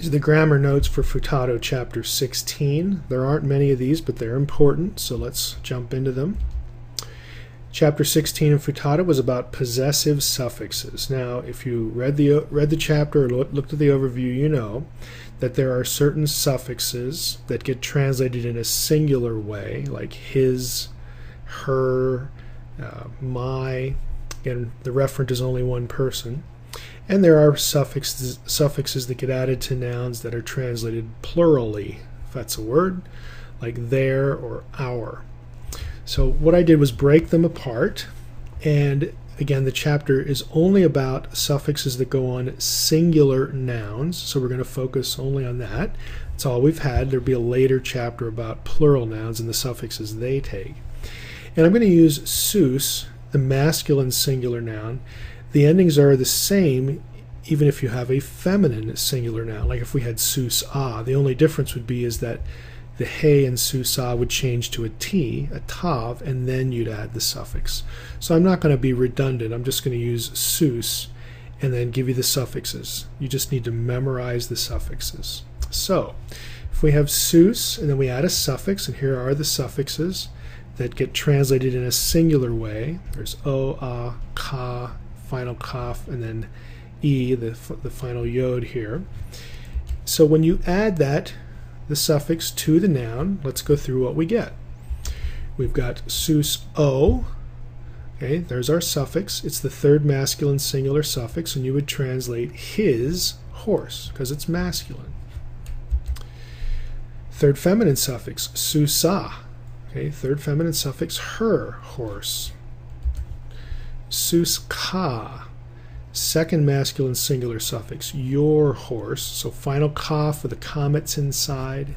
These are the grammar notes for Futato chapter 16. There aren't many of these, but they're important, so let's jump into them. Chapter 16 in Futato was about possessive suffixes. Now, if you read the chapter or looked at the overview, you know that there are certain suffixes that get translated in a singular way, like his, her, my. Again, the referent is only one person. And there are suffixes that get added to nouns that are translated plurally, if that's a word, like their or our. So what I did was break them apart, and again, the chapter is only about suffixes that go on singular nouns, so we're going to focus only on that. That's all we've had. There'll be a later chapter about plural nouns and the suffixes they take. And I'm going to use sus, the masculine singular noun. The endings are the same even if you have a feminine singular noun, like if we had sus-a. The only difference would be is that the he in sus-a would change to a t, a tav, and then you'd add the suffix. So I'm not going to be redundant. I'm just going to use sus and then give you the suffixes. You just need to memorize the suffixes. So if we have sus and then we add a suffix, and here are the suffixes that get translated in a singular way. There's o, a, ka, final kaf, and then e, the final yod here. So when you add that, the suffix to the noun, let's go through what we get. We've got sus-o. Okay, there's our suffix. It's the third masculine singular suffix, and you would translate his horse because it's masculine. Third feminine suffix, sus-a. Okay, third feminine suffix, her horse. Sus-ka, second masculine singular suffix, your horse. So final kaf with the comets inside.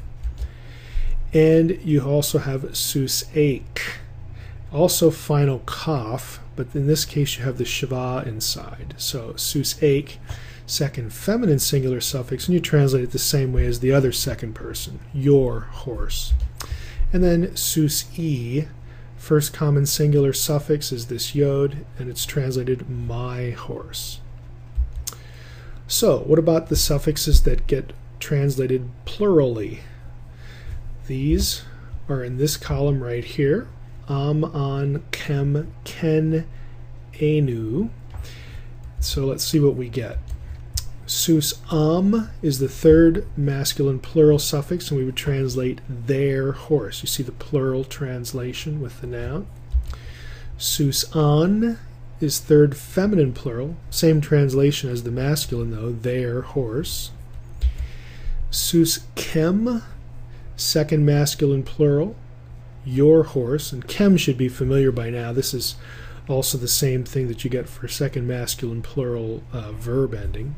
And you also have sus-ake, also final kaf, but in this case you have the shava inside. So sus-ake, second feminine singular suffix, and you translate it the same way as the other second person, your horse. And then sus-e, first common singular suffix is this yod, and it's translated my horse. So what about the suffixes that get translated plurally? These are in this column right here. Am, an, kem, ken, enu. So let's see what we get. Sus-am is the third masculine plural suffix, and we would translate their horse. You see the plural translation with the noun. Sus-an is third feminine plural, same translation as the masculine though, their horse. Sus-kem, second masculine plural, your horse, and kem should be familiar by now. This is also the same thing that you get for second masculine plural verb ending.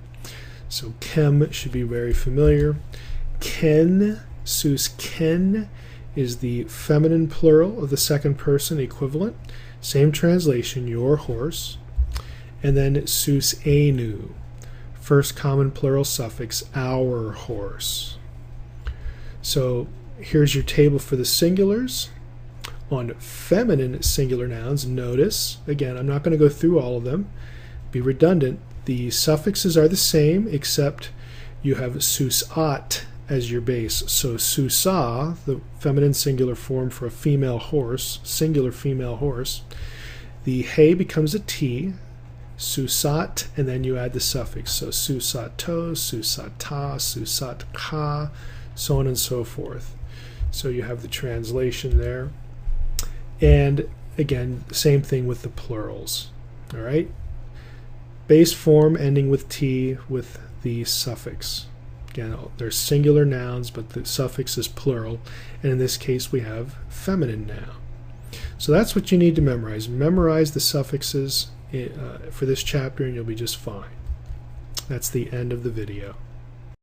So kem should be very familiar. Ken, sus-ken, is the feminine plural of the second person equivalent. Same translation, your horse. And then sus-enu, first common plural suffix, our horse. So here's your table for the singulars. On feminine singular nouns, notice, again, I'm not going to go through all of them, be redundant. The suffixes are the same, except you have sus-at as your base. So susa, the feminine singular form for a female horse, singular female horse, the he becomes a t, susat, and then you add the suffix. So susato, susata, susatka, so on and so forth. So you have the translation there. And again, same thing with the plurals. All right? Base form ending with t with the suffix. Again, they're singular nouns, but the suffix is plural. And in this case, we have feminine noun. So that's what you need to memorize. Memorize the suffixes for this chapter, and you'll be just fine. That's the end of the video.